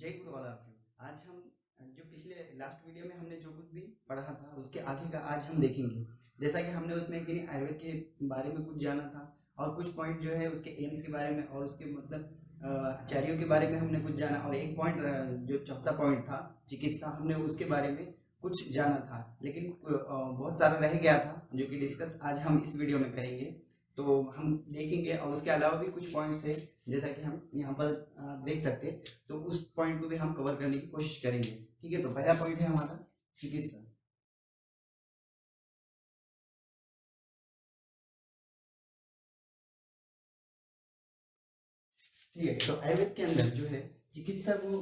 जय गुरु all of you. आज हम जो पिछले लास्ट वीडियो में हमने जो कुछ भी पढ़ा था उसके आगे का आज हम देखेंगे। जैसा कि हमने उसमें कि आयुर्वेद के बारे में कुछ जाना था और कुछ पॉइंट जो है उसके एम्स के बारे में और उसके आचार्यों के बारे में हमने कुछ जाना, और एक पॉइंट जो चौथा पॉइंट था चिकित्सा, हमने उसके बारे में कुछ जाना था, लेकिन बहुत सारा रह गया था जो कि डिस्कस आज हम इस वीडियो में करेंगे। तो हम देखेंगे और उसके अलावा भी कुछ पॉइंट्स है जैसा कि हम यहाँ पर देख सकते हैं, तो उस पॉइंट को भी हम कवर करने की कोशिश करेंगे। ठीक है, तो पहला पॉइंट है हमारा चिकित्सा। ठीक है, तो आयुर्वेद के अंदर जो है चिकित्सा को,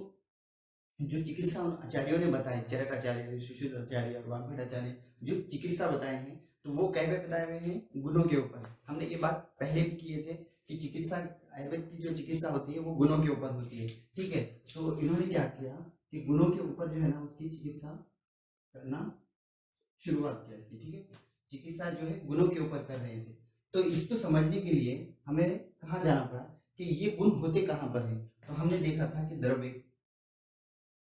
जो चिकित्सा उन आचार्यों ने बताए, चरक आचार्य, सुश्रुत आचार्य और वाग्भटाचार्य, जो चिकित्सा बताए हैं तो वो कह बताए हुए हैं गुणों के ऊपर। हमने ये बात पहले भी किए थे कि चिकित्सा, आयुर्वेद की जो चिकित्सा होती है वो गुणों के ऊपर होती है। ठीक है, तो इन्होंने क्या किया कि गुणों के ऊपर जो है ना उसकी चिकित्सा करना शुरुआत किया इसकी। ठीक है, चिकित्सा जो है गुणों के ऊपर कर रहे थे। तो इसको समझने के लिए हमें कहाँ जाना पड़ा कि ये गुण होते कहाँ पर है। तो हमने देखा था कि द्रव्य,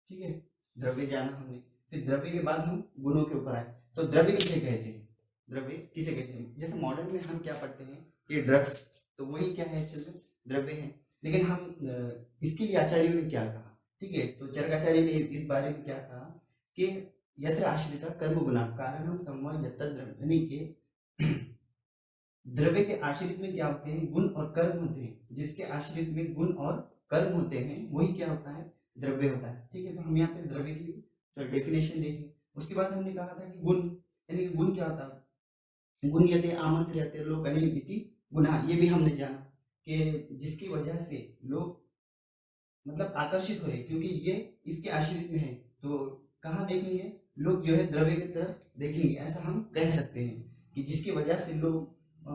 ठीक है, द्रव्य जाना हमने, फिर द्रव्य के बाद हम गुणों के ऊपर आए। तो द्रव्य किसे कहते हैं, द्रव्य किसे कहते हैं, जैसे मॉडर्न में हम क्या पढ़ते हैं कि ड्रग्स, तो वही क्या है, चलो द्रव्य है। लेकिन हम इसके लिए आचार्यों ने क्या कहा, ठीक है, तो चरकाचार्य ने इस बारे में क्या कहा कि यत्र आश्रिता कर्म गुना कारणम समवाय यत्र द्रव्य, यानी कि द्रव्य के आश्रित में क्या होते हैं, गुण और कर्म होते हैं। जिसके आश्रित में गुण और कर्म होते हैं वही क्या होता है, द्रव्य होता है। ठीक है, तो हम यहाँ पे द्रव्य की तो डेफिनेशन देखें। उसके बाद हमने कहा था कि गुण, यानी कि गुण क्या होता है, गुण यते आमंत्र्यते लोकनिल इति गुणः, ये भी हमने जाना कि जिसकी वजह से लोग मतलब आकर्षित हो रहे, क्योंकि ये इसके आश्रित में है। तो कहाँ देखेंगे लोग, जो है द्रव्य की तरफ देखेंगे, ऐसा हम कह सकते हैं कि जिसकी वजह से लोग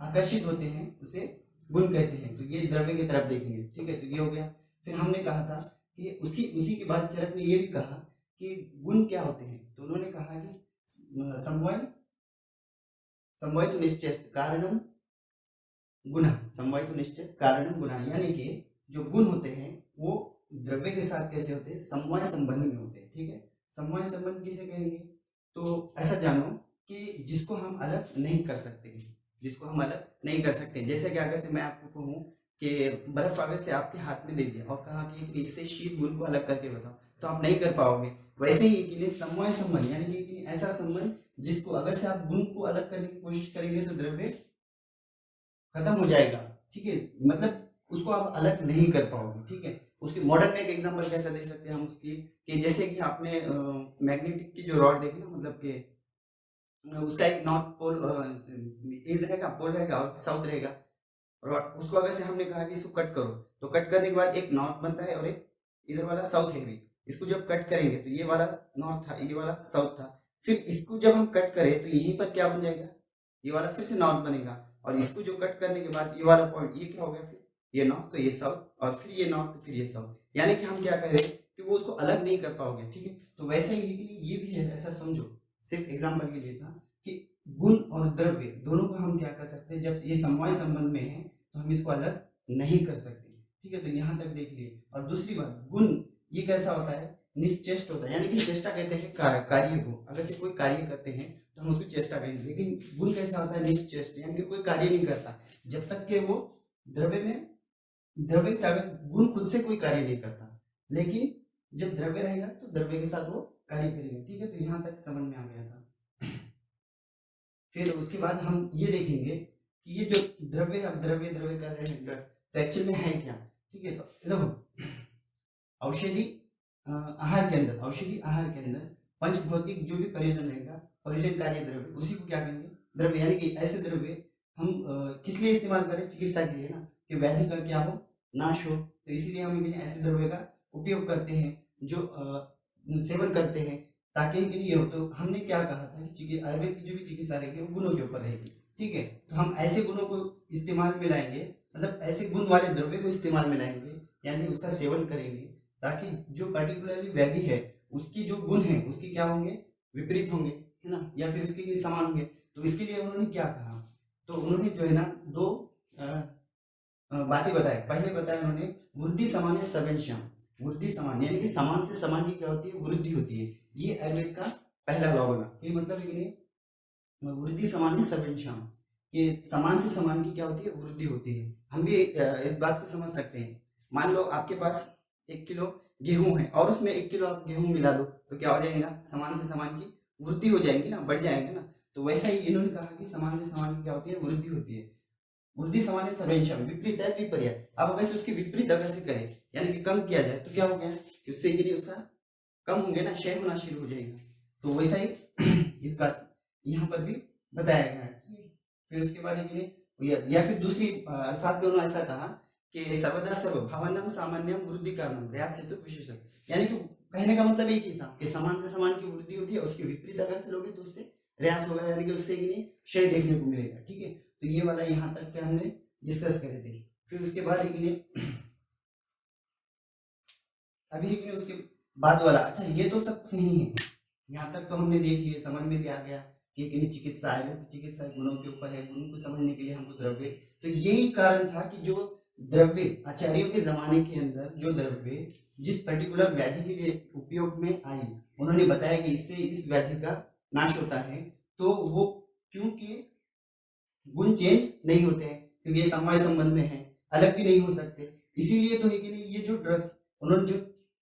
आकर्षित होते हैं उसे गुण कहते हैं। तो ये द्रव्य की तरफ देखेंगे। ठीक है, तो ये हो गया। फिर हमने कहा था कि उसी के बाद चरक ने ये भी कहा कि गुण क्या होते हैं। तो उन्होंने कहा कि समवाय, समवाय तो निश्चय कारणम गुण, समवाय तो निश्चय कारणम गुण, यानी कि जो गुण होते हैं वो द्रव्य के साथ कैसे होते हैं, समवाय संबंध में होते हैं। ठीक है, समवाय संबंध किसे कहेंगे, तो ऐसा जानो कि जिसको हम अलग नहीं कर सकते हैं, जिसको हम अलग नहीं कर सकते। जैसे कि अगर से मैं आपको कहूँ कि बर्फ अगर से आपके हाथ में दे दिया और कहा कि इससे शीत गुण को अलग करके बताओ, तो आप नहीं कर पाओगे। वैसे ही कि समवाय संबंध, यानी कि ऐसा संबंध जिसको अगर से आप गुण को अलग करने की कोशिश करेंगे तो द्रव्य खत्म हो जाएगा। ठीक है, मतलब उसको आप अलग नहीं कर पाओगे। ठीक है, उसके मॉडर्न में एक एग्जांपल कैसा दे सकते हैं हम उसकी, कि जैसे कि आपने मैग्नेटिक की जो रॉड देखी ना, मतलब कि उसका एक नॉर्थ पोल ईस्ट रहेगा, पोल रहेगा और साउथ रहेगा। रॉड उसको अगर से हमने कहा कि इसको कट करो, तो कट करने के बाद एक नॉर्थ बनता है और एक इधर वाला साउथ है भी। इसको जब कट करेंगे तो ये वाला नॉर्थ था, ये वाला साउथ था। फिर इसको जब हम कट करें तो यहीं पर क्या बन जाएगा, ये वाला फिर से नॉर्थ बनेगा। और इसको जो कट करने के बाद ये वाला पॉइंट, ये क्या हो गया, फिर ये नॉर्थ तो ये साउथ, और फिर ये नॉर्थ तो फिर ये साउथ। यानी कि हम क्या कह रहे हैं कि वो उसको अलग नहीं कर पाओगे। ठीक है, तो वैसे ही ये भी है, ऐसा समझो, सिर्फ एग्जाम्पल के लिए था कि गुण और द्रव्य दोनों को हम क्या कर सकते हैं, जब ये समवाय संबंध में है तो हम इसको अलग नहीं कर सकते। ठीक है, तो यहाँ तक देख लिए। और दूसरी बात, गुण ये कैसा होता है, निश्चेष्ट होता है, यानी कि चेष्टा कहते हैं कार्य को। अगर से कोई कार्य करते हैं तो हम उसको चेष्टा करेंगे। लेकिन गुण कैसा होता है, निश्चेष्ट, यानी कि कोई कार्य नहीं करता जब तक कि वो द्रव्य में, द्रव्य से अगर गुण खुद से कोई कार्य नहीं करता, लेकिन जब द्रव्य रहेगा तो द्रव्य के साथ वो कार्य करेगा। ठीक है, तो यहाँ तक समझ में आ गया था। फिर उसके बाद हम ये देखेंगे कि ये जो द्रव्य, अब द्रव्य द्रव्य कर रहे हैं ड्रग्स, तो एक्चुअल में है क्या। ठीक है, तो देखो औषधि आहार के अंदर, औषधि आहार के अंदर पंचभौतिक जो भी प्रयोजन रहेगा, प्रयोजन कार्य द्रव्य, उसी को क्या कहेंगे, द्रव्य। यानी कि ऐसे द्रव्य हम किस लिए इस्तेमाल करें, चिकित्सा के लिए ना, कि व्याधि का क्या हो, नाश हो। तो इसीलिए हम ऐसे द्रव्य का उपयोग करते हैं, जो सेवन करते हैं, ताकि ये हो। तो हमने क्या कहा था कि आयुर्वेद की जो भी चिकित्सा रहेगी वो गुणों के ऊपर रहेगी। ठीक है, तो हम ऐसे गुणों को इस्तेमाल में लाएंगे, मतलब ऐसे गुण वाले द्रव्य को इस्तेमाल में लाएंगे, यानी उसका सेवन करेंगे, ताकि जो पर्टिकुलरली व्याधि है उसकी जो गुण है उसके क्या होंगे, विपरीत होंगे, है ना, या फिर उसके लिए समान होंगे। तो इसके लिए उन्होंने क्या कहा, तो उन्होंने जो है ना दो बातें बताए। पहले बताया उन्होंने वृद्धि सामान्य सर्वेश्याम, वृद्धि समान, यानी कि समान से समान की क्या होती है, वृद्धि होती है। ये आयुर्वेद का पहला लॉ बना। ये मतलब है कि नहीं, वृद्धि समान है सर्वेषाम, ये समान से समान की क्या होती है, वृद्धि होती है। हम भी इस बात को समझ सकते हैं। मान लो आपके पास 1 किलो गेहूं है और उसमें 1 किलो आप गेहूं मिला दो तो क्या हो जाएगा, समान से समान की वृद्धि हो जाएगी ना, बढ़ जाएगा ना। तो वैसा ही इन्होंने कहा कि समान से समान की क्या होती है, वृद्धि होती है। वृद्धि समान है सर्वेषाम, विपरीत है विपर्य। अब अगर से उसकी विपरीत अगर से करें, यानी कि कम किया जाए तो क्या हो गया कि उससे इतनी उसका कम होंगे ना, क्षय होना शुरू हो जाएगा। तो वैसा ही इस बात यहाँ पर भी बताया गया है। फिर उसके बाद है कि नहीं, या फिर दूसरी अल्फाज दोनों ऐसा कहा कि सर्वदा सर्व भावनम सामान्यम वृद्धि कारणम प्रयास हेतु विशेषक, यानी कि कहने का मतलब एक ही था कि समान से समान की वृद्धि होती है, उसकी विपरीत अगर से लोगे तो उससे प्रयास होगा, यानी कि उससे कि नहीं क्षय देखने को मिलेगा। ठीक है, तो ये वाला यहाँ तक क्या हमने डिस्कस करे थे। फिर उसके बाद एक अभी एक उसके बाद वाला, अच्छा ये तो सब सही है, यहाँ तक तो हमने देख लिया, समझ में भी आ गया कि किन्हीं चिकित्सा है, चिकित्सा गुणों के ऊपर है, गुणों को समझने के लिए हमको द्रव्य, तो यही कारण था कि जो द्रव्य आचार्यों के जमाने के अंदर जो द्रव्य जिस पर्टिकुलर व्याधि के लिए उपयोग में आई, उन्होंने बताया कि इससे इस व्याधि का नाश होता है। तो वो क्योंकि गुण चेंज नहीं होते हैं, क्योंकि ये समवाय संबंध में है, अलग भी नहीं हो सकते, इसीलिए तो है कि नहीं, ये जो ड्रग्स उन्होंने जो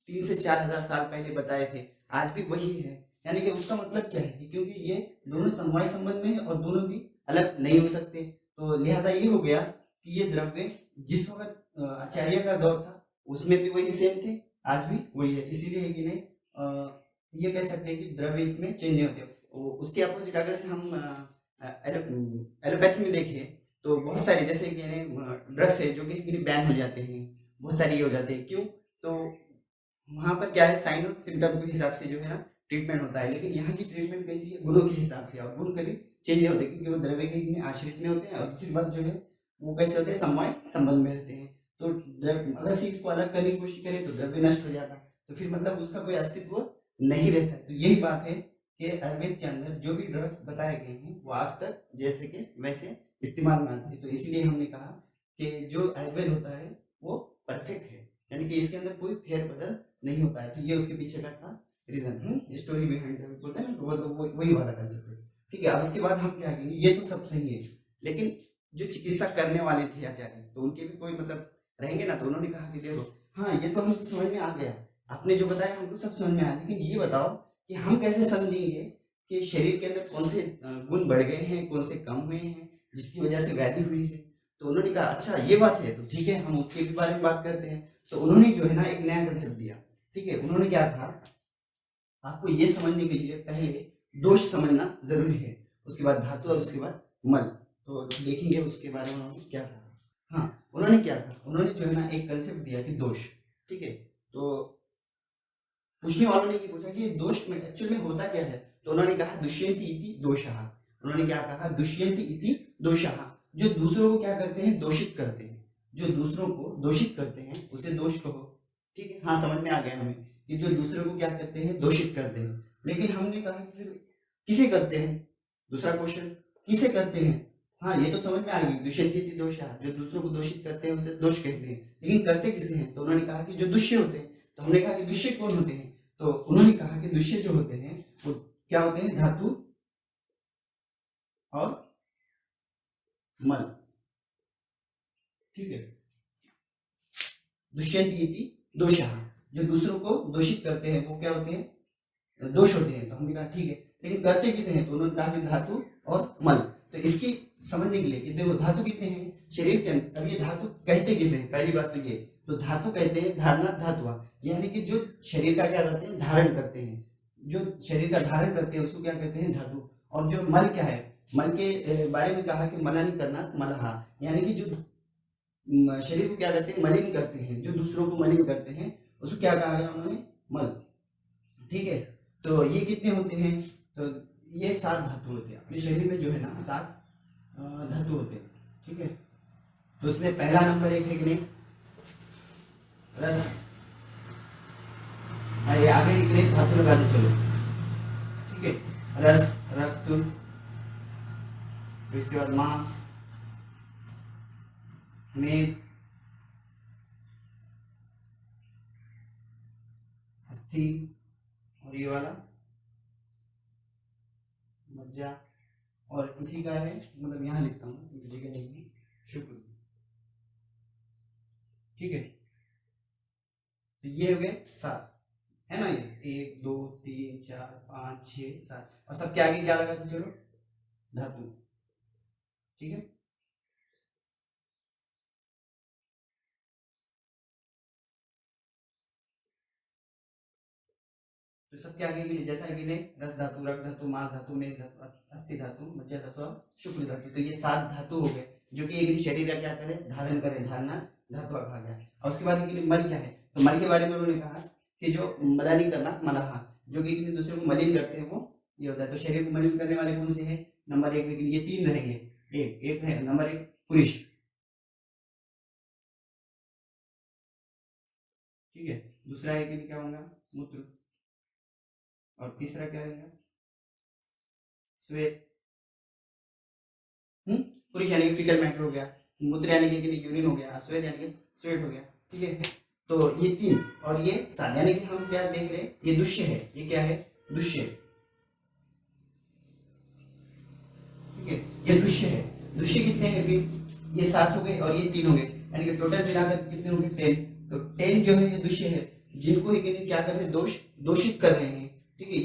3 से 4 हजार साल पहले बताए थे आज भी वही है। यानी कि उसका मतलब क्या है कि क्योंकि ये दोनों समवाय संबंध में है और दोनों भी अलग नहीं हो सकते, तो लिहाजा ये हो गया कि ये द्रव्य जिस वक्त आचार्य का दौर था उसमें भी वही सेम थे, आज भी वही है। इसीलिए कि नहीं ये कह सकते हैं कि द्रव्य इसमें चेंज नहीं होते। उसके अपोजिट अगर से हम एलोपैथी में देखिए तो बहुत सारे जैसे कि ड्रग्स है जो कि बैन हो जाते हैं, बहुत सारी ये हो जाते हैं, क्यों, तो वहाँ पर क्या है, साइन और सिम्टम के हिसाब से जो है ना ट्रीटमेंट होता है। लेकिन यहाँ की ट्रीटमेंट कैसी है, गुणों के हिसाब से, और गुण कभी चेंज नहीं होते क्योंकि वो द्रव्य के आश्रित में होते हैं। और दूसरी बात जो है वो कैसे होते हैं, समवाय संबंध में रहते हैं। तो अगर से इसको अलग करने की कोशिश करें तो द्रव्य नष्ट हो जाता, तो फिर मतलब उसका कोई अस्तित्व नहीं रहता है। तो यही बात है कि आयुर्वेद के अंदर जो भी ड्रग्स बताए गए हैं वो आज तक जैसे के वैसे इस्तेमाल में आते हैं। तो इसीलिए हमने कहा कि जो आयुर्वेद होता है वो परफेक्ट है, यानी कि इसके अंदर कोई फेरबदल नहीं होता है। तो ये उसके पीछे का था रीजन, स्टोरी बिहाइंड बोलते हैं ना, वो वही वाला कंसेप्ट है। ठीक है, अब उसके बाद हम क्या करेंगे, ये तो सब सही है, लेकिन जो चिकित्सा करने वाले थे आचार्य तो उनके भी कोई मतलब रहेंगे ना। तो उन्होंने कहा कि देखो हाँ ये तो हमको समझ में आ गया, आपने जो बताया हमको सब समझ में आया, लेकिन ये बताओ कि हम कैसे समझेंगे कि शरीर के अंदर कौन से गुण बढ़ गए हैं, कौन से कम हुए हैं, जिसकी वजह से व्याधि हुई है। तो उन्होंने कहा अच्छा ये बात है, तो ठीक है हम उसके भी बारे में बात करते हैं। तो उन्होंने जो है ना एक नया कंसेप्ट दिया। ठीक है, उन्होंने क्या कहा, आपको ये समझने के लिए पहले दोष समझना जरूरी है, उसके बाद धातु और उसके बाद मल। तो देखेंगे उसके बारे में उन्होंने क्या कहा। हाँ, उन्होंने क्या कहा, उन्होंने जो है ना एक कंसेप्ट दिया कि दोष। ठीक है, तो पूछने वालों ने ये पूछा कि दोष में एक्चुअल में होता क्या है। तो उन्होंने कहा दुष्यंति इति दोषः। उन्होंने क्या कहा, दुष्यंति इति दोषः, जो दूसरों को क्या करते हैं, दोषित करते हैं, जो दूसरों को दोषित करते हैं उसे दोष कहो। ठीक है, हाँ समझ में आ गया हमें कि जो दूसरों को क्या करते हैं, दोषित करते हैं। लेकिन हमने कहा कि फिर किसे करते हैं, दूसरा क्वेश्चन, किसे करते हैं। हाँ ये तो समझ में आ गई, दुष्यंति इति दोषः, जो दूसरों को दोषित करते हैं उसे दोष कहते हैं, लेकिन करते किसे हैं। तो उन्होंने कहा कि जो दुष्य होते हैं। तो हमने कहा कि दुष्य कौन होते हैं। तो उन्होंने कहा कि दुष्य जो होते हैं वो क्या होते हैं, धातु और मल। ठीक है, दुष्यंति इति दोषः, जो दूसरों को दोषित करते हैं वो क्या होते हैं, दोष होते हैं। तो हमने कहा ठीक है, लेकिन करते किसे हैं। तो उन्होंने कहा कि धातु और मल। तो इसकी समझने के लिए कि देखो धातु कितने हैं शरीर के अंदर, अब ये धातु कहते किसे हैं, पहली बात तो ये, तो धातु कहते हैं धारणा धातुआ, यानी कि जो शरीर का क्या करते हैं, धारण करते हैं, जो शरीर का धारण करते हैं उसको क्या कहते हैं, धातु। और जो मल क्या है, मल के बारे में कहा कि मलानी करना मलहा, यानी कि जो शरीर को क्या करते हैं, मलिन करते हैं, जो दूसरों को मलिन करते हैं उसको क्या कहा गया उन्होंने, मल। ठीक है, तो ये कितने होते हैं, तो ये 7 धातु होते हैं अपने शरीर में, जो है ना 7 धातु होते हैं। ठीक है, तो उसमें पहला नंबर एक है कि नहीं, रस। अरे आगे एक नहीं धातु लगा दो चलो। ठीक है, रस, रक्त, इसके बाद मांस, मेद, और इसी का है, मतलब यहाँ लिखता हूँ, जगह नहीं है, शुक्र। ठीक है, तो ये हो गए 7, है ना, ये 1 2 3 4 5 6 7, और सबके आगे क्या लगा, तो चलो धातु। ठीक है, तो सबके आगे के लिए जैसा कि ने रस धातु, रक्त धातु, मांस धातु, मेष धातु, अस्थि धातु, मज्जा धातु और शुक्र धातु, तो ये 7 धातु हो गए जो कि एक शरीर का क्या करे, धारण करे, धारणा धातु कहा गया। और उसके बाद के लिए मल क्या है, तो मल के बारे में उन्होंने कहा कि जो मलानी करना, मलाहा, जो कि दूसरे को मलिन करते हैं, वो ये होता है। तो शरीर को मलिन करने वाले कौन से हैं, नंबर 1, लेकिन ये 3 रहेंगे, एक है नंबर 1 पुरुष। ठीक है, दूसरा है कि क्या होगा, मूत्र, और तीसरा क्या रहेगा, श्वेत। पुरुष यानी कि फीकल मैटर हो गया, मूत्र यानी कि यूरिन हो गया, श्वेत यानी कि स्वेट हो गया। ठीक है, तो ये 3 और ये 7, यानी कि हम क्या देख रहे हैं, ये दुष्य है, ये क्या है, दुष्य। ठीक है, ये दुष्य है। दुष्य कितने हैं फिर, ये 7 हो गए और ये 3 हो गए, यानी कि टोटल मिलाकर कितने हो गए, 10। तो 10 जो है ये दुष्य है, जिनको ही क्या कर रहे हैं, दोषित कर रहे हैं। ठीक है,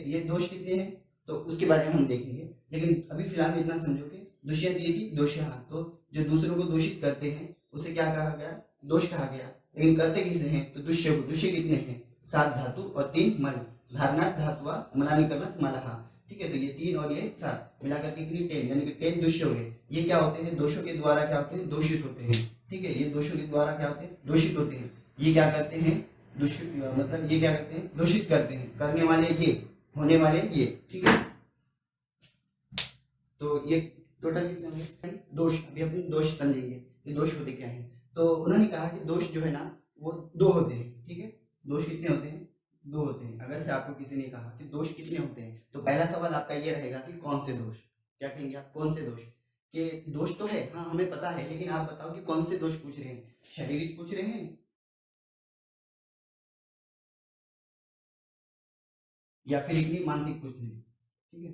ये दोष कितने हैं, तो उसके बारे में हम देखेंगे, लेकिन अभी फिलहाल में इतना समझो कि दुष्यंत ये थी दोषः, तो जो दूसरों को दोषित करते हैं उसे क्या कहा गया, दोष कहा गया। लेकिन करते किसे हैं, तो दुष्य को। दुष्य कितने हैं, 7 धातु और 3 मल, धारणा धातुआ, मलानीकरण मलहा। ठीक है, तो ये 3 और ये 7 मिलाकर के कितनी, 10, यानी कि 10 दुष्य हो गए। ये क्या होते हैं, दोषों के द्वारा क्या होते हैं, दोषित होते हैं। ठीक है, ये दोषों के द्वारा क्या होते हैं, दोषित होते हैं। ये क्या करते हैं, दूषित, मतलब ये क्या करते हैं, दूषित करते हैं, करने वाले ये, होने वाले ये। ठीक है, तो ये टोटल कितने होंगे, दोष। अभी अपन दोष समझेंगे, ये दोष होते क्या हैं। तो उन्होंने कहा कि दोष जो है ना, वो 2 होते हैं। ठीक है, दोष कितने होते हैं, 2 होते हैं। अगर से आपको किसी ने कहा कि दोष कितने होते हैं, तो पहला सवाल आपका ये रहेगा कि कौन से दोष, क्या कहेंगे आप, कौन से दोष। कि दोष तो है, हाँ हमें पता है, लेकिन आप बताओ कि कौन से दोष पूछ रहे हैं, शारीरिक पूछ रहे हैं या फिर इतनी मानसिक पूछ रहे हैं। ठीक है,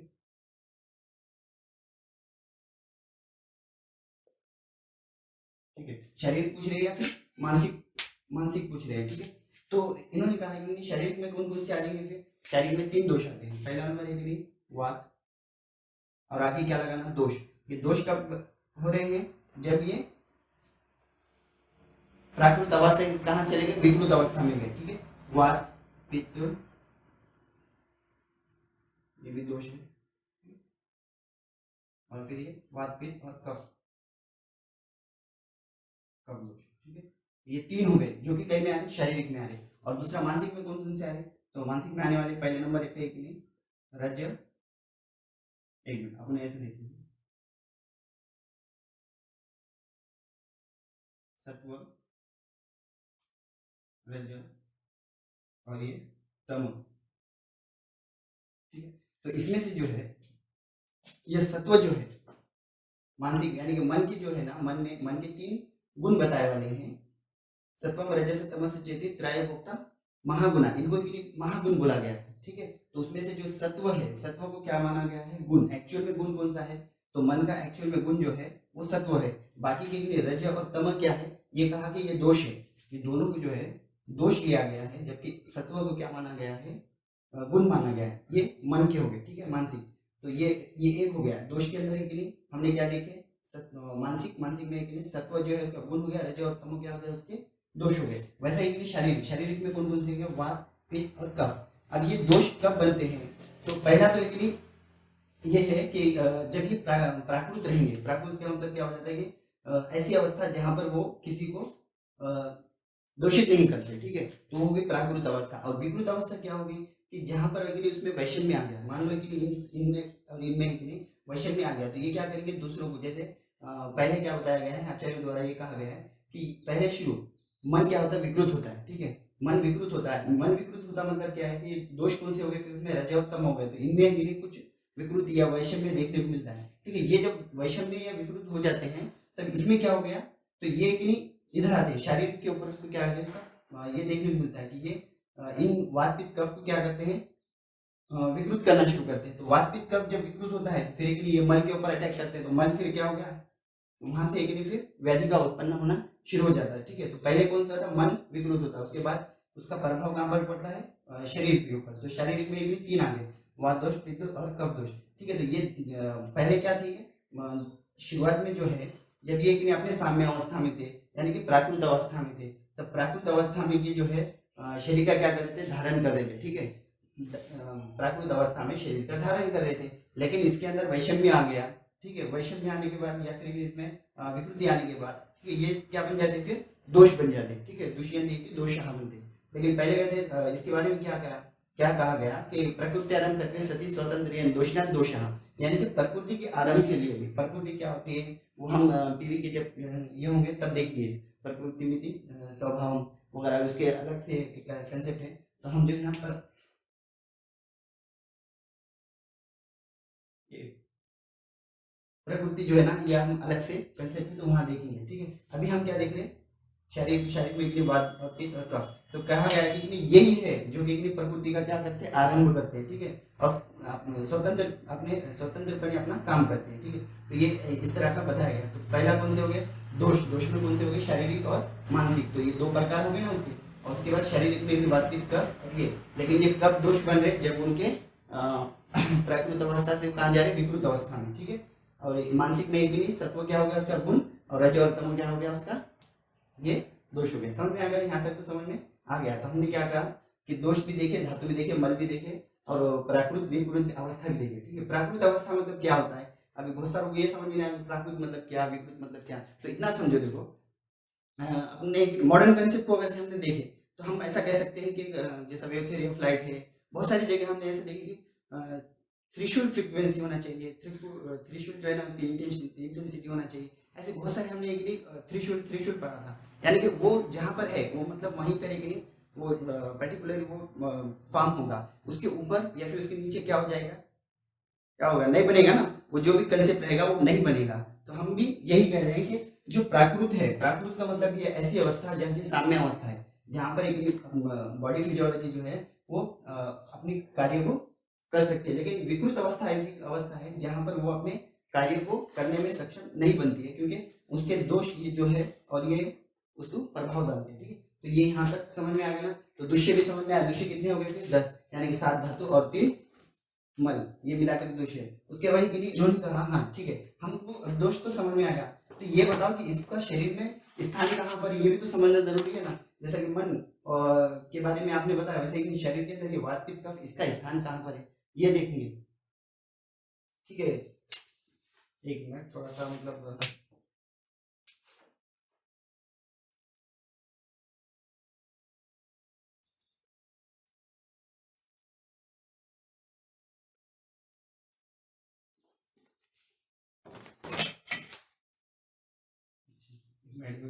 ठीक है, शारीरिक पूछ रहे हैं या फिर मानसिक पूछ रहे हैं। ठीक है, तो इन्होंने कहा है कि शरीर में कौन कौन से आ जाएंगे, फिर शरीर में 3 दोष आते हैं। पहला नंबर है कि वात, और आगे क्या लगाना, दोष। ये दोष कब हो रहे हैं, जब ये प्राकृत अवस्था से कहाँ चले गए, विकृत अवस्था में गए। ठीक है, वात पित्त, ये भी दोष है, और फिर ये वात पित्त और कफ, कफ दोष। ठीक है, ये 3 हो गए जो कि कई में आ रहे, शारीरिक में आ रहे। और दूसरा मानसिक में कौन कौन से आ रहे, तो मानसिक में आने वाले पहले नंबर पे कि नहीं, रज, एक मिनट अपने ऐसे देखिए, सत्व, रज और ये तम। ठीक है, तो इसमें से जो है ये सत्व जो है मानसिक, यानी कि मन की जो है ना, मन के 3 गुण बताए वाले हैं, सत्वम रजस तमस चेति त्रयभुक्ता महागुणा, इनको महागुण बोला गया है। ठीक है, तो उसमें से जो सत्व है, सत्व को क्या माना गया है, गुण। एक्चुअल में गुण कौन सा है, तो मन का एक्चुअल में गुण जो है वो सत्व है। बाकी के लिए रज और तम क्या है, ये कहा कि ये दोष है, ये दोनों को जो है दोष लिया गया है, जबकि सत्व को क्या माना गया है, गुण माना गया है। ये मन के हो गए। ठीक है, मानसिक, तो ये एक हो गया दोष के अंदर के लिए हमने क्या देखे, मानसिक में के सत्व जो है उसका गुण हो गया, रज और तम क्या हो गया, उसके दोष हो गए। वैसा ही शारीरिक में कौन कौन से, वात पित्त और कफ। अब ये दोष कब बनते हैं, तो पहला तो ये है कि जब ये प्राकृत रहेंगे। प्राकृत का मतलब क्या हो जाता है कि ऐसी अवस्था जहां पर वो किसी को दोषित नहीं करते। ठीक है, तो वो होगी प्राकृत अवस्था। और विकृत अवस्था क्या होगी, कि जहां पर उसमें वैषम्य आ गया, मान लो इनमें और इनमें वैषम्य आ गया, तो ये क्या करेंगे, दूसरों को, जैसे पहले क्या बताया गया है, आचार्य द्वारा ये कहा गया है कि पहले शुरू मन क्या होता है, विकृत होता है। ठीक है, मन विकृत होता है। मन विकृत होता मतलब क्या है कि दोष कौन से हो गए, फिर उसमें रजोत्तम हो गए, तो इनमें कुछ विकृति या वैषम्य देखने को मिलता है। ठीक है, ये जब वैषम्य या विकृत हो जाते हैं तब इसमें क्या हो गया, तो ये कि नहीं इधर आते हैं, शारीर के ऊपर उसको क्या है, इसका ये देखने को मिलता है कि ये इन वात पित्त कफ को क्या करते हैं, विकृत करना शुरू करते हैं। तो वात पित्त कफ जब विकृत होता है तो फिर एक ये मल के ऊपर अटैक करते हैं, तो मल फिर क्या हो गया, वहां से एक फिर व्याधि का उत्पन्न होना शुरू हो जाता है। ठीक है, तो पहले कौन सा था, मन विकृत होता है, उसके बाद उसका प्रभाव कहाँ पर पड़ता है, शरीर के ऊपर। तो शारीरिक में एक तीन आ गए, वात दोष, पित्त दोष और कफ दोष। ठीक है, तो ये पहले क्या थी, शुरुआत में जो है जब ये अपने साम्य अवस्था में थे, यानी कि प्राकृत अवस्था में थे, तब प्राकृत अवस्था में ये जो है शरीर का क्या कर रहे थे, धारण कर रहे थे। ठीक है, प्राकृत अवस्था में शरीर का धारण कर रहे थे, लेकिन इसके अंदर वैषम्य आ गया। ठीक है, वैषम्य आने के बाद या फिर इसमें विकृति आने के बाद, ठीक है, ये क्या बन जाते, फिर दोष बन जाते। ठीक है, दुष्यंती दोषः बनते। लेकिन पहले कहते इसके बारे में क्या कहा गया कि प्रकृति आरंभ करते सती स्वतंत्र दोषान दोषः, यानी कि प्रकृति के आरंभ के लिए भी, प्रकृति क्या होती है वो हम पीवी के जब ये होंगे तब देखिए, प्रकृति मिति स्वभाव वगैरह उसके अलग से एक कंसेप्ट है। तो हम जो है ना पर प्रकृति जो है ना ये हम अलग से कंसेप्ट है, तो वहां देखेंगे। ठीक है, अभी हम क्या देख रहे हैं, शारीरिक में इतनी बात पित्त और कफ। तो कहा गया है कि यही है जो कि प्रकृति का क्या करते हैं, आरंभ करते हैं। ठीक है, और अपने स्वतंत्रपणे अपना काम करते हैं। ठीक है, तो ये इस तरह का बताया गया। तो पहला कौन से हो गया, दोष में कौन से हो गए, शारीरिक और मानसिक। तो ये दो प्रकार हो गए ना उसके। और उसके बाद शारीरिक में एक बात पित्त कफ और ये, लेकिन ये कब दोष बन रहे, जब उनके प्राकृत अवस्था से कहा जा रहे विकृत अवस्था में। ठीक है, और मानसिक में एक भी नहीं, सत्व क्या हो गया उसका गुण, और रज और तमो क्या हो गया उसका ये दोष हो गए। समझ में आ गया, यहाँ तक तो समझ में आ गया। तो हमने क्या कहा कि दोष भी देखे, धातु भी देखे, मल भी देखे, और प्राकृत विकृत अवस्था भी देखे। ठीक है, प्राकृत अवस्था मतलब क्या होता है, अभी बहुत सारों को ये समझ में नहीं आया प्राकृत मतलब क्या, विकृत मतलब क्या। तो इतना समझो, देखो अपने मॉडर्न कंसेप्ट को अगर हमने देखे तो हम ऐसा कह सकते हैं कि जैसा वेव थ्योरी ऑफ लाइट है, बहुत सारी जगह हमने ऐसे देखे कि थ्रीशोल फ्रीक्वेंसी होना चाहिए, थ्रीशोल जो है ना उसकी इंटेंसिटी होना चाहिए। ऐसे बहुत सारे हमने एक थ्रीशोल पढ़ा था, यानी कि वो जहाँ पर है वो मतलब वहीं पर एक वो पर्टिकुलर वो फॉर्म होगा, उसके ऊपर या फिर उसके नीचे क्या हो जाएगा, क्या होगा, नहीं बनेगा ना, वो जो भी कंसेप्ट रहेगा वो नहीं बनेगा। तो हम भी यही कह रहे हैं कि जो प्राकृत है, प्राकृत का मतलब ये ऐसी अवस्था जहाँ की साम्य अवस्था है, जहाँ पर एक बॉडी फिजियोलॉजी जो है वो अपने कार्य को कर सकती है। लेकिन विकृत अवस्था ऐसी अवस्था है जहाँ पर वो अपने कार्य को करने में सक्षम नहीं बनती है, क्योंकि उसके दोष ये जो है और ये उसको प्रभाव डालते हैं। ठीक है, तो ये यहाँ तक समझ में आ गया ना। तो दुष्य भी समझ में आया, दुष्य कितने हो गए फिर 10, यानी कि 7 धातु और 3 मल, ये मिलाकर दोष है। उसके बाद इन्होंने कहा हाँ ठीक है, हमको दोष तो समझ में आया, तो ये बताओ कि इसका शरीर में स्थान कहाँ पर, ये भी तो समझना जरूरी है ना। जैसा कि मन के बारे में आपने बताया, वैसे कि शरीर के अंदर ये वात पित्त कफ, इसका स्थान कहाँ पर है ये देखेंगे। ठीक है, एक मिनट, थोड़ा सा मतलब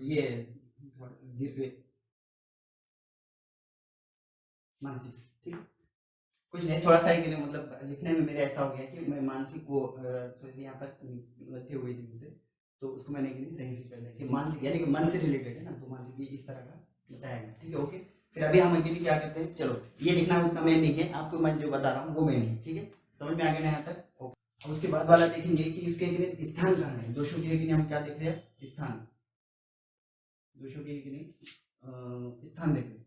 ये दीर्घ मानसिक। ठीक, कुछ नहीं, थोड़ा सा ही मतलब लिखने में मेरे ऐसा हो गया कि मैं मानसिक को थोड़ी सी यहाँ पर गलती हो गई थी मुझसे, तो उसको मैंने सही से कर लिया कि मानसिक यानी कि मन से रिलेटेड है ना, तो मानसिक ये इस तरह का बताया गया। ठीक है, ओके। फिर अभी हम अकेले क्या करते हैं, चलो ये लिखना उतना मेन नहीं है, आपको मैं जो बता रहा हूँ वो मेन है। ठीक है, समझ में आ गया ना यहाँ तक, ओके। उसके बाद वाला देखेंगे कि इसके स्थान कहाँ है, दोषों के हम क्या देख रहे हैं, स्थान, दोषों के स्थान देख रहे हैं।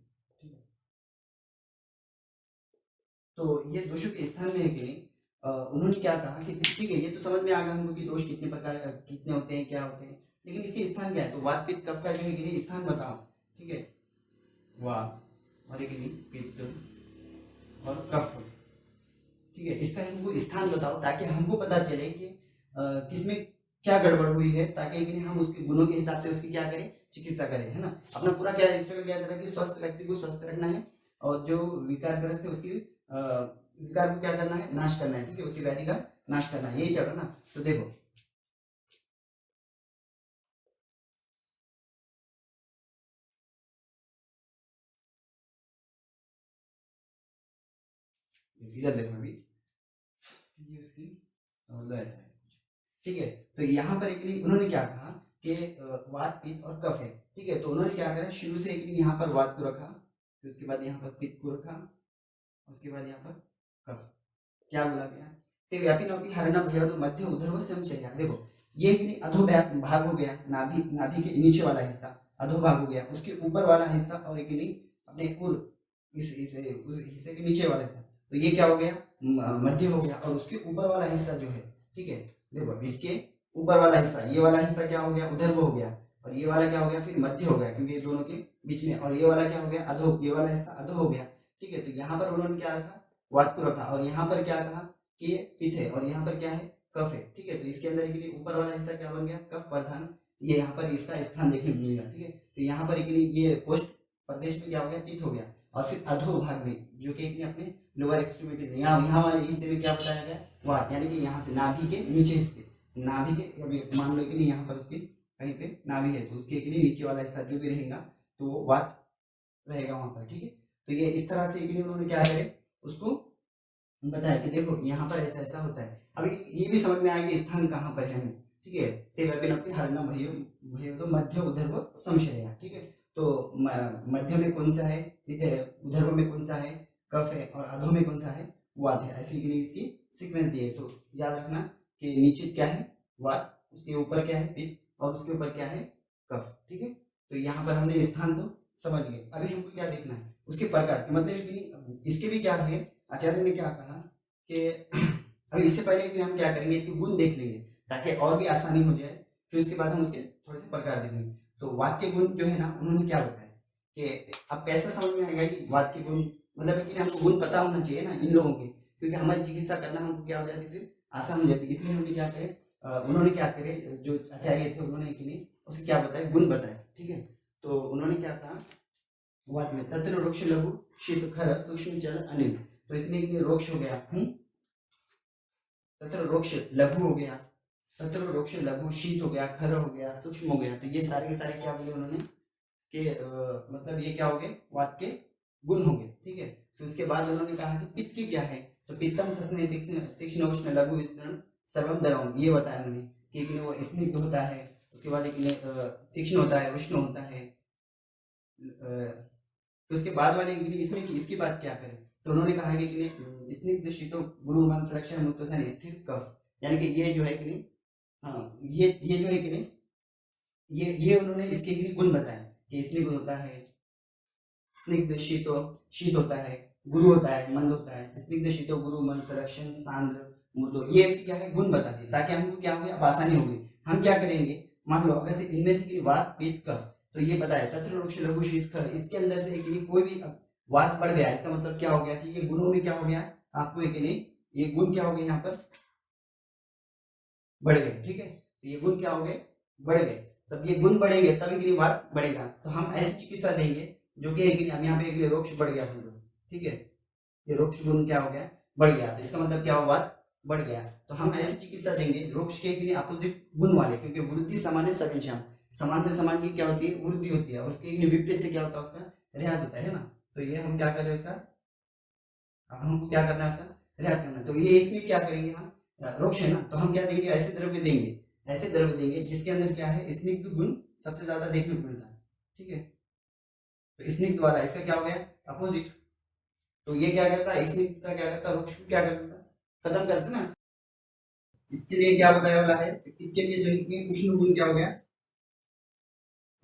तो ये दोषों के स्थान में है कि नहीं, उन्होंने क्या कहा कि ठीक है, ये तो समझ में आ गया हमको कि दोष कितने प्रकार कितने होते हैं, क्या होते हैं, लेकिन इसके स्थान क्या है। तो वात पित्त कफ का जो है कि नहीं स्थान बताओ। ठीक है, वात और एक नहीं पित्त और कफ। ठीक है, इसका हमको स्थान बताओ ताकि हमको पता चले कि किसमें क्या गड़बड़ हुई है, ताकि कि हम उसके गुणों के हिसाब से उसकी क्या करें, चिकित्सा करें, है ना। अपना पूरा क्या स्ट्रगल क्या करना है कि स्वस्थ व्यक्ति को स्वस्थ रखना है, और जो विकारग्रस्त है उसकी विकार को क्या करना है, नाश करना है। ठीक है, उसकी व्याधि का नाश करना है, यही चल रहा ना। तो देखो इधर देखो अभी, ये उसकी मतलब ऐसा है कुछ। ठीक है, तो यहाँ पर एक उन्होंने क्या कहा कि वात पित्त और कफ है। ठीक है, तो उन्होंने क्या करा, शुरू से एक यहाँ पर वात को रखा, फिर उसके बाद यहाँ पर पित्त को रखा, उसके बाद यहाँ पर कफ। क्या बोला गया, ते व्यापिनोपि हरण भयदो मध्य उधर्व संचर्या। देखो ये कि अधो भाग हो गया, नाभि नाभि के नीचे वाला हिस्सा अधो भाग हो गया, उसके ऊपर वाला हिस्सा और एक अपने उर इस हिस्से के नीचे वाला हिस्सा, तो ये क्या हो गया, मध्य हो गया। और उसके ऊपर वाला हिस्सा जो है, ठीक है, देखो इसके ऊपर वाला हिस्सा, ये वाला हिस्सा क्या हो गया, उधर्व हो गया, और ये वाला क्या हो गया फिर मध्य हो गया, क्योंकि ये दोनों के बीच में। और ये वाला क्या हो गया, अधो, ये वाला हिस्सा अधो हो गया, ठीक है। तो यहाँ पर उन्होंने क्या रखा, वात को रखा, और यहाँ पर क्या कहा कि ये पित्त है, और यहाँ पर क्या है, कफ है, ठीक है। तो इसके अंदर के लिए ऊपर वाला हिस्सा क्या बन गया, कफ प्रधान, ये यहाँ पर इसका स्थान देखने को मिलेगा, ठीक है। तो यहाँ पर के लिए ये कोष्ठ प्रदेश में क्या हो गया, पित्त हो गया। और फिर अधो भाग में जो कि अपने लोअर एक्सट्रीमिटी यहाँ वाले हिस्से में क्या बताया गया, वात, यानी कि यहाँ से नाभि के नीचे हिस्से, नाभि के अभी मान लो कि नहीं यहाँ पर उसकी कहीं पे नाभि है, तो उसके लिए नीचे वाला हिस्सा जो भी रहेगा तो वो वात रहेगा वहां पर, ठीक है। तो ये इस तरह से उन्होंने क्या करे, उसको बताया कि देखो यहाँ पर ऐसा ऐसा होता है। अभी ये भी समझ में आया कि स्थान कहाँ पर है हमें, ठीक है। ते व्यापिनोपि हरणं भयदो मध्य उधर्व संशया, ठीक है। तो मध्य में कौन सा है, उधर्व में कौन सा है, कफ है, और अधो में कौन सा है, वात है। ऐसे इसकी सीक्वेंस दी है, तो याद रखना कि नीचे क्या है, वात, उसके ऊपर क्या है, पित्त, और उसके ऊपर क्या है, कफ, ठीक है। तो यहाँ पर हमने स्थान तो समझ गए। अभी हमको क्या देखना है, उसके प्रकार, मतलब इसके भी क्या है, आचार्य ने क्या कहा कि अभी इससे पहले कि हम क्या करेंगे, इसके गुण देख लेंगे ताकि और भी आसानी हो जाए, फिर उसके बाद हम उसके थोड़े से प्रकार देखेंगे। तो वाक्य गुण जो है ना, उन्होंने क्या बताया कि अब कैसा समझ में आएगा कि वाक्य गुण, मतलब कि हमको गुण पता होना चाहिए ना इन लोगों के, क्योंकि हमारी चिकित्सा करना हमको क्या हो जाती फिर आसान हो जाती। इसलिए हमने क्या करे, उन्होंने क्या करे, जो आचार्य थे उन्होंने कि नहीं उसे क्या बताया, गुण बताया, ठीक है। तो उन्होंने क्या कहा, वाट में तत्र वृक्ष लघु शीत खर सूक्ष्म जल अनिल, तो इसमें वृक्ष हो गया, तत्र वृक्ष लघु हो गया, तत्र वृक्ष लघु शीत हो गया, खर हो गया, सूक्ष्म हो गया। तो ये सारे के सारे क्या बोले उन्होंने कि मतलब ये क्या हो गए, वात के गुण हो गए, ठीक है। फिर उसके बाद उन्होंने कहा कि पित्त की क्या है, तो पित्तम सस्ने तीक्ष्ण उष्ण लघु विस्तरण सर्वम दरम, ये बताया उन्होंने कि वो स्निग्ध होता है, उसके बाद तीक्ष्ण होता है, उष्ण होता है। तो उसके बाद वाले इसमें कि इसकी बात क्या करें, तो उन्होंने कहा कि स्निग्ध शीतो गुरु मन संरक्षण मुक्त स्थिर कफ, यानी कि ये जो है कि नहीं, हाँ ये जो है कि नहीं, ये उन्होंने इसके गुण बताए कि स्निग्ध होता है, स्निग्ध शीतो शीत होता है, गुरु होता है, मंद होता है, स्निग्ध शीतो गुरु मन संरक्षण सांद्र मुर्दो, ये इसकी क्या है, गुण बता दिए, ताकि हमको क्या हो गया, अब आसानी होगी। हम क्या करेंगे, मान लो अगर से इनमें से वात पित्त कफ, तो ये बताया तत्र वृक्ष लघु शीत खर, इसके अंदर से कोई भी वात बढ़ गया, इसका मतलब क्या हो गया कि ये गुणों में क्या हो गया, आपको ये गुण क्या हो गए, यहाँ पर बढ़ गए, ठीक है। तो ये गुण क्या हो गए, बढ़ गए, तब ये गुण बढ़ेंगे तभी वात बढ़ेगा। तो हम ऐसी चिकित्सा देंगे जो कि हम यहाँ पे रोक्ष बढ़ गया समझो, ठीक है, ये रोक्ष गुण क्या हो गया, बढ़ गया, तो इसका मतलब क्या हो, वात बढ़ गया। तो हम ऐसी चिकित्सा देंगे रोक्ष के अपोजिट गुण वाले, क्योंकि वृद्धि समान सर्वश्याम, समान से समान की क्या होती है, वृद्धि होती है, और उसके विपरीत से क्या होता है, उसका रिहाज होता है ना। तो ये हम क्या कर रहे हैं उसका, अब हमको क्या करना है, उसका रिहाज करना है। तो ये इसमें क्या करेंगे हम, रोक्ष है ना, तो हम क्या देंगे, ऐसे द्रव्य देंगे, ऐसे द्रव्य देंगे जिसके अंदर क्या है, स्निग्ध गुण सबसे ज्यादा देखने को मिलता है, ठीक है। तो स्निग्ध वाला इसका क्या हो गया, अपोजिट। तो ये क्या करता है, स्निग्ध का क्या करता है, वृक्ष को क्या करता है, खत्म करता ना। इसके लिए क्या बताया वाला है, इसके लिए जो है उष्ण गुण क्या हो गया,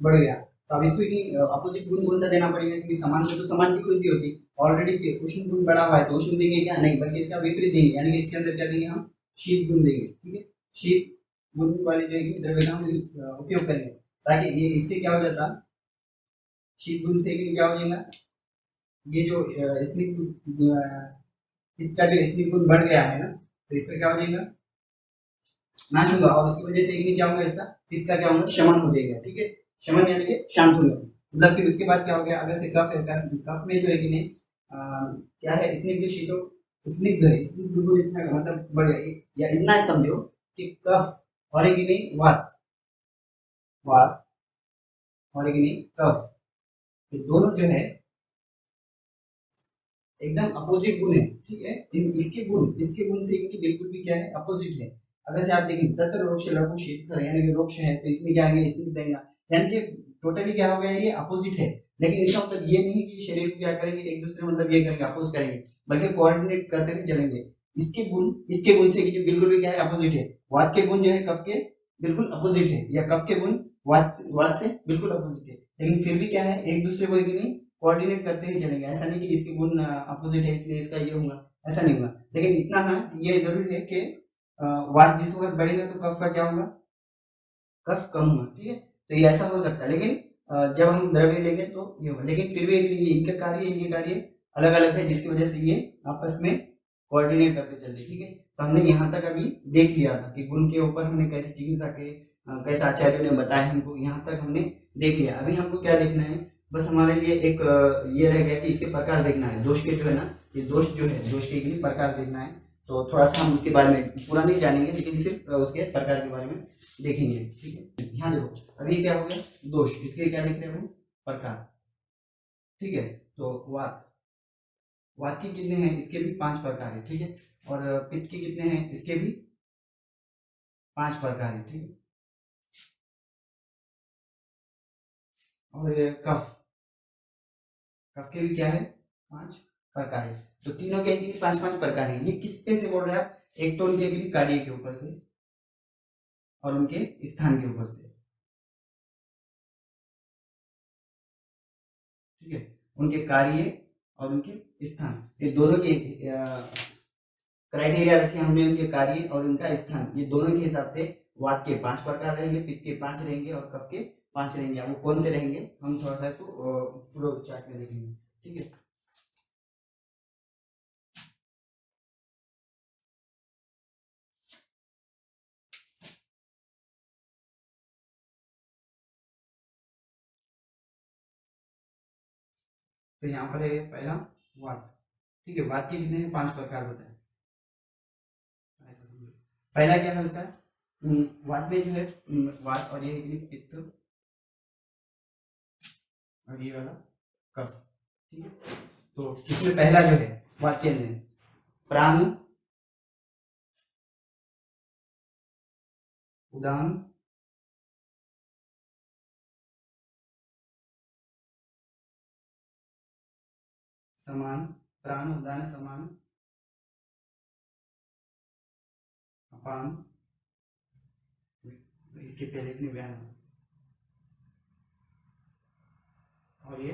बढ़ गया। तो अब इसको अपोजिट गुण कौन सा देना पड़ेगा, क्योंकि समान से तो समान की वृद्धि होती, ऑलरेडी उष्ण गुण बढ़ा हुआ है, तो उष्ण देंगे क्या, नहीं, बल्कि इसका विपरीत देंगे, यानी कि इसके अंदर क्या देंगे, हम शीत गुण देंगे, ठीक है। शीत गुण वाले जो है द्रव्य का हम उपयोग करेंगे, ताकि ये इससे क्या हो जाता, शीत गुण से क्या हो जाएगा, ये जो स्निग्ध इसका जो स्निग्ध गुण बढ़ गया है ना, तो इसका क्या हो जाएगा, नाश होगा, और उसकी वजह से क्या होगा, इसका पित्त का क्या होगा, शमन हो जाएगा, ठीक है। शमन यानी कि शांत हो जाएगा। मतलब फिर उसके बाद क्या हो गया, अगर से कफ है, कफ में जो है कि नहीं क्या है, स्निग्ध शीतो स्निग्ध बिल्कुल, इसमें मतलब बढ़ गया, या इतना ही समझो कि कफ और एक नहीं वात, वात और एक नहीं कफ, ये दोनों जो है एकदम अपोजिट गुण है, ठीक है। इसके गुण से बिल्कुल भी क्या है, अपोजिट है। अगर से आप देखें तत्र वृक्ष लघु शीत खर, यानी कि वृक्ष है तो इसमें क्या है, स्निग्ध देगा, यानी कि टोटली क्या हो गया, ये अपोजिट है। लेकिन इसका मतलब ये नहीं कि शरीर को क्या करेंगे, एक दूसरे मतलब ये करेंगे, अपोज करेंगे, बल्कि कोऑर्डिनेट करते हुए चलेंगे। इसके गुण से बिल्कुल भी क्या है, अपोजिट है। वात के गुण जो है कफ के बिल्कुल अपोजिट है, या कफ के गुण वात से बिल्कुल अपोजिट है, लेकिन फिर भी क्या है, एक दूसरे को एक नहीं कोऑर्डिनेट करते ही चलेंगे। ऐसा नहीं कि इसके गुण अपोजिट है इसलिए इसका ये होगा, ऐसा नहीं होगा। लेकिन इतना हाँ ये जरूरी है कि वात जिस वक्त बढ़ेगा तो कफ का क्या होगा, कफ कम होगा, ठीक है। तो ये ऐसा हो सकता है, लेकिन जब हम द्रव्य लेंगे तो ये होगा। लेकिन फिर भी इनके कार्य अलग अलग है, जिसकी वजह से ये आपस में कोऑर्डिनेट करते चलते, ठीक है। तो हमने यहाँ तक अभी देख लिया था कि गुण के ऊपर हमने कैसे चिकित्सा के कैसे आचार्यों ने बताया हमको, यहाँ तक हमने देख लिया। अभी हमको क्या देखना है, बस हमारे लिए एक ये रह गया कि इसके प्रकार देखना है। दोष के जो है ना, ये दोष जो है, दोष के प्रकार देखना है। तो थोड़ा सा हम उसके बारे में पूरा नहीं जानेंगे, लेकिन सिर्फ उसके प्रकार के बारे में देखेंगे, ठीक है। ध्यान देखो, अभी क्या हो गया, दोष, इसके क्या लिख रहे हैं हम, प्रकार, ठीक है। तो वात, वात के कितने हैं, इसके भी 5 प्रकार है, ठीक है। और पित्त के कितने हैं, इसके भी 5 प्रकार है, ठीक है। और कफ, कफ के भी क्या है, 5 प्रकार है। तो तीनों के 5-5 प्रकार है। ये किस पे से बोल रहे हैं आप, एक तो उनके कार्य के ऊपर से और उनके स्थान के ऊपर से, ठीक है। उनके कार्य और उनके स्थान, ये दोनों के क्राइटेरिया रखे हमने, उनके कार्य और उनका स्थान, ये दोनों के हिसाब से वात के 5 प्रकार रहेंगे, पित्त के 5 रहेंगे और कफ के 5 रहेंगे। अब वो कौन से रहेंगे हम थोड़ा सा इसको फ्लो चार्ट में देखेंगे, ठीक है। तो यहाँ पर है पहला वात, ठीक है। वात के कितने हैं, 5 प्रकार बताए। पहला क्या है उसका, वात में जो है वात, और ये है पित्त, और ये वाला कफ, ठीक है। तो इसमें पहला जो है वात के अंदर प्राण, उदान, समान, प्राण उदान समान, अपान, इसके पहले की व्यान, और ये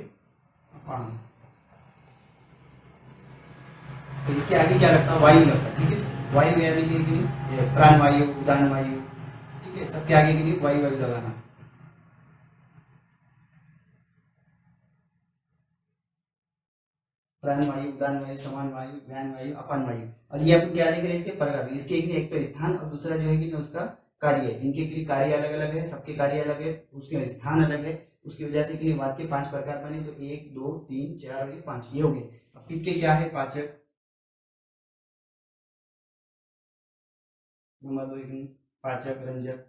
अपान। तो इसके आगे क्या लगता है, वायु लगता है, ठीक है। वायु यानी कि प्राण वायु, उदान वायु, ठीक है। सबके आगे के लिए वायु वायु लगाना, प्राण वायु, उदान वायु, समान वायु, व्यान वायु, अपान वायु। और ये अपन क्या देख रहे हैं, इसके प्रकार, इसके एक तो स्थान और दूसरा जो है कि उसका कार्य, इनके के लिए कार्य अलग अलग है, सबके कार्य अलग है, उसके स्थान अलग है। उसकी वजह से कि वाद के 5 प्रकार बने, तो 1 2 3 4 और ये 5 ये हो गए। अब पित्त के क्या है, पाचक, नंबर 2 पाचक, रंजक,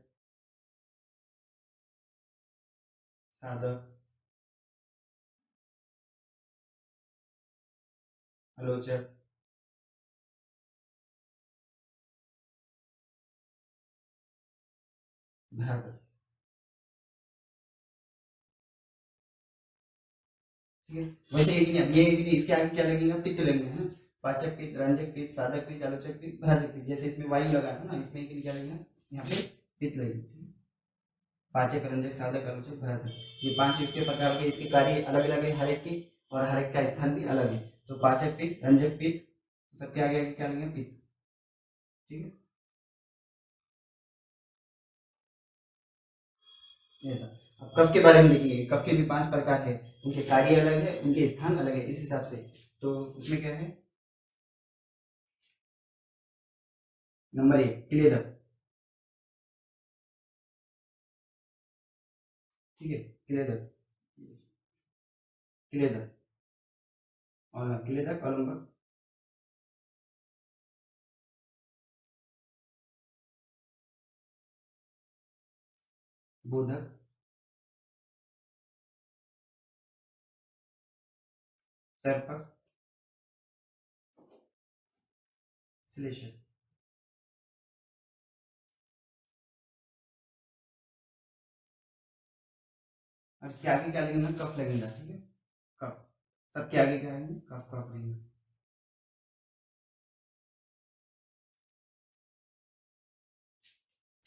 साधक, आलोचक, भ्रातक, ठीक है। वैसे ये इसके आगे क्या लगेगा, पित्त लगेगा, है ना। पाचक पित्त, रंजक पित्त, साधक पित्त, आलोचक पित्त, भ्राजक पित्त। जैसे इसमें वायु लगा था ना, इसमें क्या लगेगा, यहाँ पे पित्त लगेगा। पाचक, रंजक, साधक, आलोचक, भ्राजक, ये 5 इसके प्रकार के, इसके कार्य अलग अलग है हर एक की, और हर एक का स्थान भी अलग है। तो पाचक पित्त, रंजक पित्त, सबके आगे आगे क्या लगेगा, पित्त, ठीक है। ऐसा। अब कफ के बारे में देखिए, कफ के भी 5 प्रकार है, उनके कार्य अलग है, उनके स्थान अलग है, इस हिसाब से। तो उसमें क्या है, नंबर 1 क्लेदक, ठीक है। क्लेदक, क्लेदक और क्लेदक और नंबर बोधक, तर्पक, श्लेषक। और इसके आगे क्या लगेगा, कफ लगेगा, ठीक है। कफ, सबके आगे क्या है, कफ कफ लगेगा।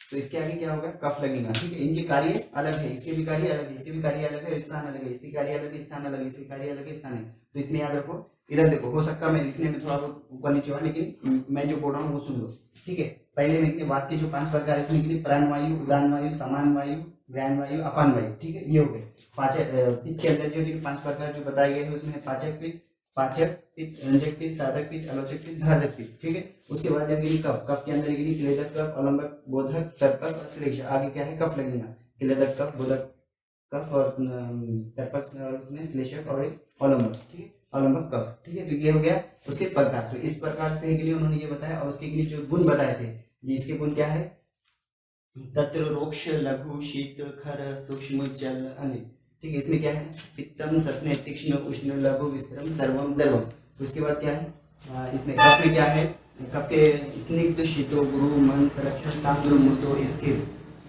तो इसके आगे क्या होगा, कफ लगेगा, ठीक है। इनके कार्य अलग है, इसके भी कार्य अलग है, इसके भी कार्य अलग है, स्थान अलग है, इसके कार्य अलग है, स्थान अलग है, इसके कार्य अलग है, स्थान है। तो इसमें याद रखो, इधर देखो, हो सकता है मैं लिखने में थोड़ा बहुत ऊपर नीचे हुआ, लेकिन मैं जो बोल रहा हूँ वो सुन लो, ठीक है। पहले में वाक्य जो 5 प्रकार है उसमें के लिए प्राण वायु, उदान वायु, समान वायु, व्यान वायु, अपान वायु, ठीक है, ये हो गए। पाचक पित्त के अंदर जो 5 प्रकार जो बताए गए हैं उसमें है पाचक पित्त, रंजक पित्त, साधक पित्त, आलोचक पित्त, धारजक पित्त, ठीक है। उसके बाद लगेगी कफ, कफ के अंदर लगेगी क्लेदक कफ, अवलंबक, बोधक, तर्पक और श्लेष। आगे क्या है, कफ लगेगा, क्लेदक कफ, बोधक कफ और तर्पक, उसमें श्लेषक और अवलंबक, ठीक है, अवलंबक कफ, ठीक है। तो ये हो गया उसके प्रकार। तो इस प्रकार से के लिए उन्होंने ये बताया, और उसके लिए जो गुण बताए थे जी, इसके गुण क्या है, तत्र रोक्ष लघु शीत खर सूक्ष्म जल अनिल, ठीक है। इसमें क्या है, पित्तम सस्ने तीक्ष्ण उष्ण लघु विस्तरम सर्वम द्रवम। उसके बाद क्या है, इसमें कफ में क्या है, कफ के स्निग्ध शीतो गुरु मन संरक्षण सांद्र मूर्तो स्थिर,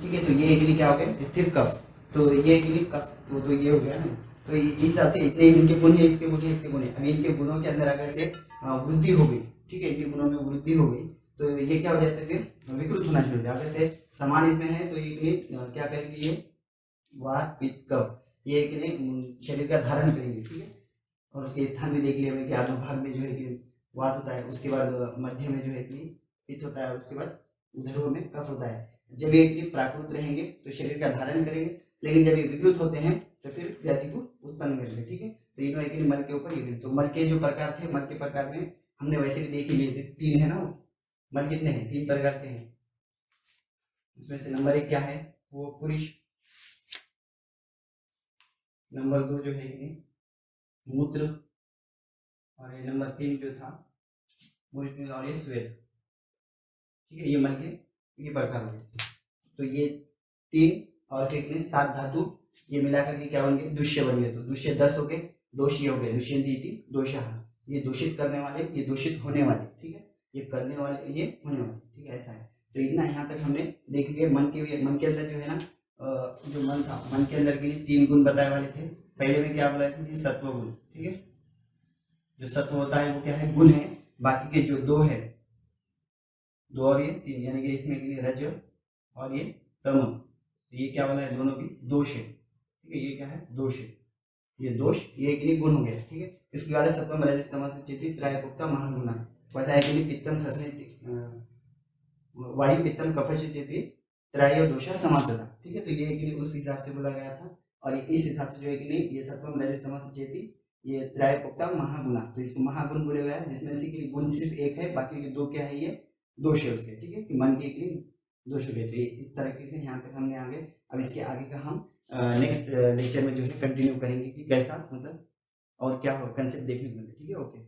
ठीक है। तो ये एक क्या हो गया, स्थिर कफ। तो ये एक कफ, तो ये हो गया ना। तो इस हिसाब से इतने इनके गुण है, इसके गुण है, इसके गुण है। अभी इनके गुणों के अंदर अगर से वृद्धि हो गई, ठीक है, इनके गुणों में वृद्धि हो गई, तो ये क्या हो जाता है, फिर विकृत होना शुरू हो जाता है। अगर से समान इसमें है तो ये क्या करेंगे, ये वात पित्त कफ, ये के लिए शरीर का धारण करेंगे, ठीक है। और उसके स्थान भी देख लिया हमने कि आधो भाग में जो है कि वात होता है, उसके बाद मध्य में जो है कि पित्त होता है, उसके बाद उधरों में कफ होता है। जब ये प्राकृत रहेंगे तो शरीर का धारण करेंगे, लेकिन जब ये विकृत होते हैं तो फिर व्याधि को उत्पन्न करेंगे, ठीक है। तो इन्हों एक मल के ऊपर ये, तो मल के जो प्रकार थे, मल के प्रकार में हमने वैसे भी देख ही लिए थे, 3 है ना वो मल, कितने हैं, 3 प्रकार के हैं। इसमें से नंबर 1 क्या है, वो पुरुष, नंबर 2 जो है मूत्र, और ये नंबर 3 जो था मूत्र, और ये श्वेत, ठीक है। ये मल के ये प्रकार हो गए। तो ये 3 और फिर 7 धातु, ये मिलाकर के क्या बन गए, दुष्य बन गए। तो दुष्य 10 हो गए, दोषी हो गए, दुष्यंती इति दोषः, ये दूषित करने वाले, ये दूषित होने वाले, ठीक है, ये करने वाले, ये होने वाले, ठीक है, ऐसा है। तो इतना यहाँ तक हमने देख लिया। मन के अंदर जो है ना, जो मन था, मन के अंदर के लिए 3 गुण बताए वाले थे। पहले में क्या बोला था, सत्व गुण, ठीक है। जो सत्व होता है वो क्या है, गुण है। बाकी के जो 2 है, 2 और ये 3, यानी कि इसमें के लिए रज और ये तम, ये क्या बोला है, दोनों भी दोष है, ठीक है। ये क्या है, दोष है, ये दोष, ये एक लिए गुण हो गया, ठीक है। इसके बाद सत्वम रजस तमस चेति त्रयपुक्ता महागुणा, वैसा है कि पित्तम सस्ने वायु पित्तम कफश चेति त्रय दोषा समासता, ठीक है। तो ये एक उस हिसाब से बोला गया था। और इस हिसाब से जो है कि नहीं, ये सत्वम रजस तमस चेति, ये त्रयपुक्ता महागुणा, तो इसको महागुण बोला गया है, जिसमें से कि गुण सिर्फ एक है, बाकी के 2 क्या है, ये दोष है उसके, ठीक है, कि मन के लिए दोष हो गए। तो इस तरीके से यहाँ तक हमने आगे, अब इसके आगे का हम नेक्स्ट लेक्चर में जो है कंटिन्यू करेंगे कि कैसा, मतलब और क्या हो कंसेप्ट देखने को मिलते, ठीक है, ओके।